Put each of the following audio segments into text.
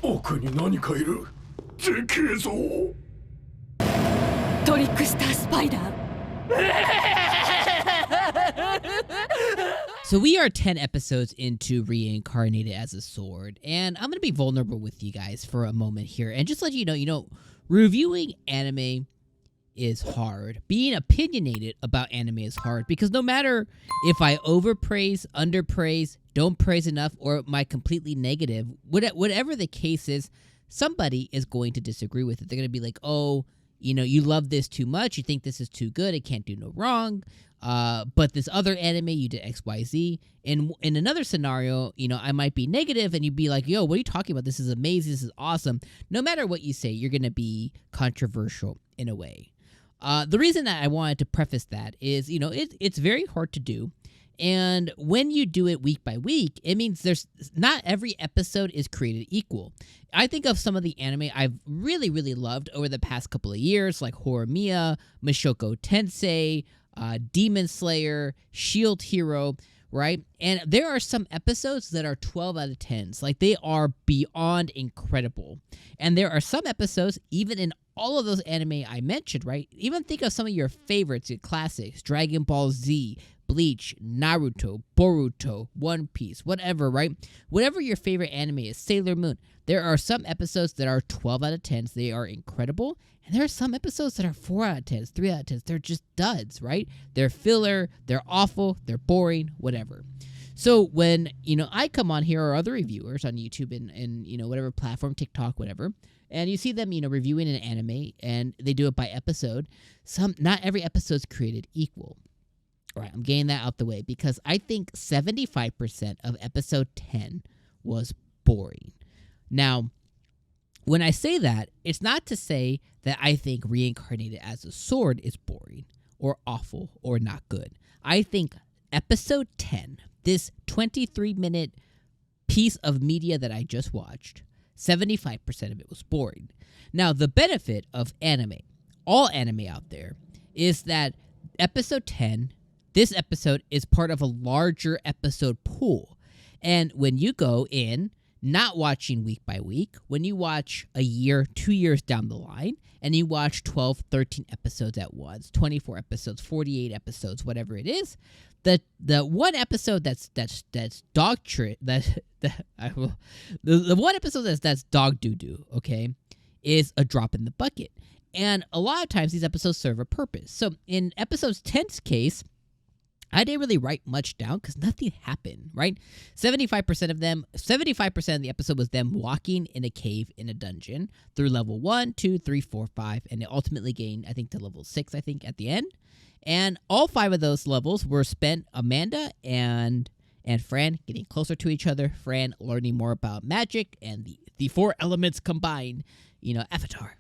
奥に何かいる。でけえぞ。トリックスタースパイダー。So we are 10 episodes into Reincarnated as a Sword, and I'm going to be vulnerable with you guys for a moment here and just let you know, reviewing anime is hard. Being opinionated about anime is hard because no matter if I overpraise, underpraise, don't praise enough, or am I completely negative, whatever the case is, somebody is going to disagree with it. They're going to be like, oh, you love this too much, you think this is too good, it can't do no wrong. But this other anime, you did XYZ. In another scenario, I might be negative and you'd be like, yo, what are you talking about? This is amazing. This is awesome. No matter what you say, you're going to be controversial in a way. The reason that I wanted to preface that is, it's very hard to do. And when you do it week by week, it means there's not every episode is created equal. I think of some of the anime I've really, really loved over the past couple of years, like Horimiya, Mushoku Tensei, Demon Slayer, Shield Hero, right? And there are some episodes that are 12 out of 10s. Like, they are beyond incredible. And there are some episodes, even in all of those anime I mentioned, right? Even think of some of your favorites, your classics, Dragon Ball Z, Bleach, Naruto, Boruto, One Piece, whatever, right? Whatever your favorite anime is, Sailor Moon, there are some episodes that are 12 out of 10s. They are incredible. And there are some episodes that are 4 out of 10s, 3 out of 10s. They're just duds, right? They're filler, they're awful, they're boring, whatever. So when, I come on here or other reviewers on YouTube and whatever platform, TikTok, whatever, and you see them, reviewing an anime and they do it by episode, not every episode's created equal. All right, I'm getting that out the way because I think 75% of episode 10 was boring. Now, when I say that, it's not to say that I think Reincarnated as a Sword is boring or awful or not good. I think episode 10, this 23-minute piece of media that I just watched, 75% of it was boring. Now, the benefit of anime, all anime out there, is that episode 10, this episode is part of a larger episode pool. And when you go in, not watching week by week, when you watch a year, 2 years down the line, and you watch 12, 13 episodes at once, 24 episodes, 48 episodes, whatever it is, the one episode that's dog shit, the one episode that's dog doo-doo, okay, is a drop in the bucket. And a lot of times these episodes serve a purpose. So in episode 10's case, I didn't really write much down because nothing happened, right? 75% of the episode was them walking in a cave in a dungeon through level 1, 2, 3, 4, 5, and they ultimately gained, I think, to level 6, I think, at the end. And all 5 of those levels were spent Amanda and Fran getting closer to each other, Fran learning more about magic and the 4 elements combined, Avatar.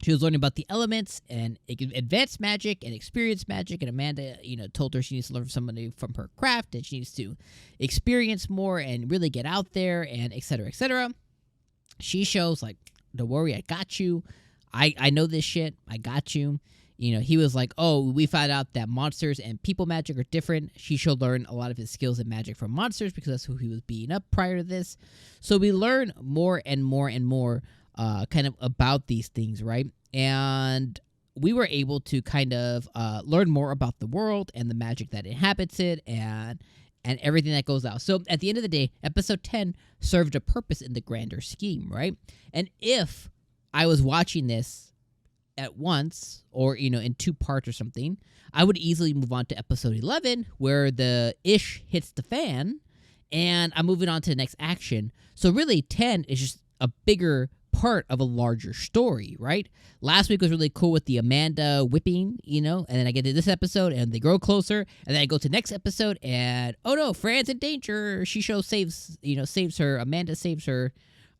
She was learning about the elements and advanced magic and experienced magic, and Amanda, told her she needs to learn somebody from her craft and she needs to experience more and really get out there and et cetera, et cetera. She shows like, don't worry, I got you. I know this shit. I got you. He was like, oh, we found out that monsters and people magic are different. She should learn a lot of his skills in magic from monsters because that's who he was beating up prior to this. So we learn more and more and more kind of about these things, right? And we were able to kind of learn more about the world and the magic that inhabits it and everything that goes out. So at the end of the day, episode 10 served a purpose in the grander scheme, right? And if I was watching this at once or, in 2 parts or something, I would easily move on to episode 11 where the ish hits the fan and I'm moving on to the next action. So really 10 is just a bigger part of a larger story, right? Last week was really cool with the Amanda whipping, and then I get to this episode and they grow closer, and then I go to next episode and oh no, Fran's in danger. Shisho saves her. Amanda saves her.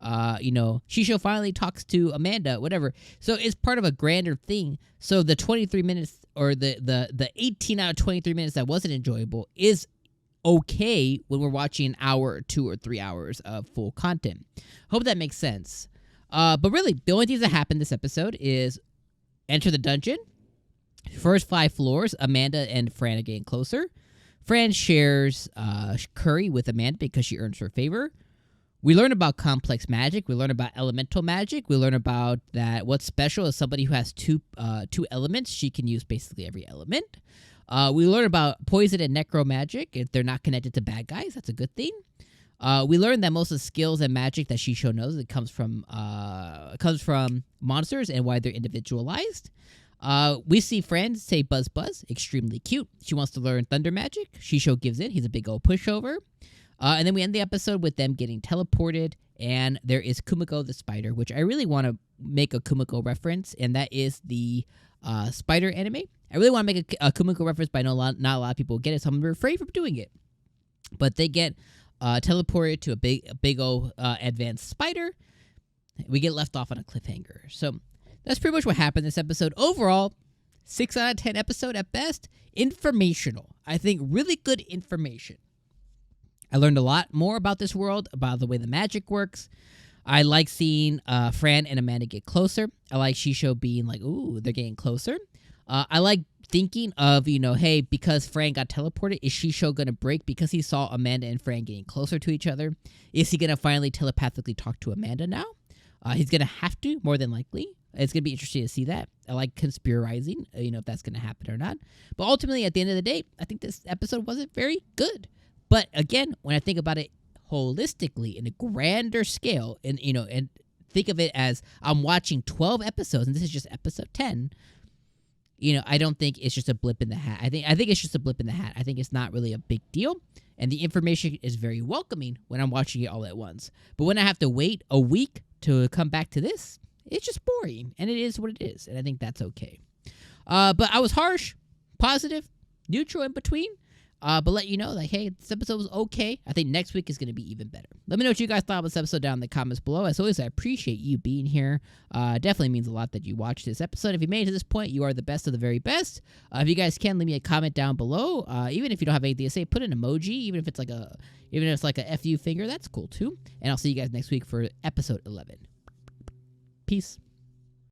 Shisho finally talks to Amanda, whatever. So it's part of a grander thing. So the 23 minutes or the 18 out of 23 minutes that wasn't enjoyable is okay when we're watching an hour or 2 or 3 hours of full content. Hope that makes sense. But really, the only things that happen this episode is enter the dungeon. First 5 floors, Amanda and Fran are getting closer. Fran shares curry with Amanda because she earns her favor. We learn about complex magic. We learn about elemental magic. We learn about that what's special is somebody who has two elements. She can use basically every element. We learn about poison and necro magic. If they're not connected to bad guys, that's a good thing. We learn that most of the skills and magic that 𝐒𝐻𝐻 knows, it comes from monsters and why they're individualized. We see friends say Buzz Buzz, extremely cute. She wants to learn thunder magic. 𝐒𝐻𝐻 gives in. He's a big old pushover. And then we end the episode with them getting teleported, and there is 𝐒𝐚𝐧𝐽𝐻𝐻 the spider, which I really want to make a 𝐒𝐚𝐧𝐽𝐻𝐻 reference, and that is the spider anime. I really want to make a 𝐒𝐚𝐧𝐽𝐻𝐻 reference, but I know not a lot of people get it, so I'm afraid from doing it. But they get teleported to a big old advanced spider. We get left off on a cliffhanger. So that's pretty much what happened this episode. Overall, 6 out of 10 episode at best. Informational. I think really good information. I learned a lot more about this world, about the way the magic works. I like seeing Fran and Amanda get closer. I like 𝐒𝐻𝐻 being like, ooh, they're getting closer. I like thinking of, hey, because Fran got teleported, is 𝐒𝐻𝐻 going to break because he saw Amanda and Fran getting closer to each other? Is he going to finally telepathically talk to Amanda now? He's going to have to, more than likely. It's going to be interesting to see that. I like conspirizing, if that's going to happen or not. But ultimately, at the end of the day, I think this episode wasn't very good. But again, when I think about it holistically in a grander scale, and think of it as I'm watching 12 episodes, and this is just episode 10. I don't think it's just a blip in the hat. I think it's just a blip in the hat. I think it's not really a big deal, and the information is very welcoming when I'm watching it all at once. But when I have to wait a week to come back to this, it's just boring, and it is what it is, and I think that's okay. But I was harsh, positive, neutral in between. But let you know, like, hey, this episode was okay. I think next week is going to be even better. Let me know what you guys thought of this episode down in the comments below. As always, I appreciate you being here. Definitely means a lot that you watched this episode. If you made it to this point, you are the best of the very best. If you guys can, leave me a comment down below. Even if you don't have anything to say, put an emoji. Even if it's like a FU finger, that's cool too. And I'll see you guys next week for episode 11. Peace.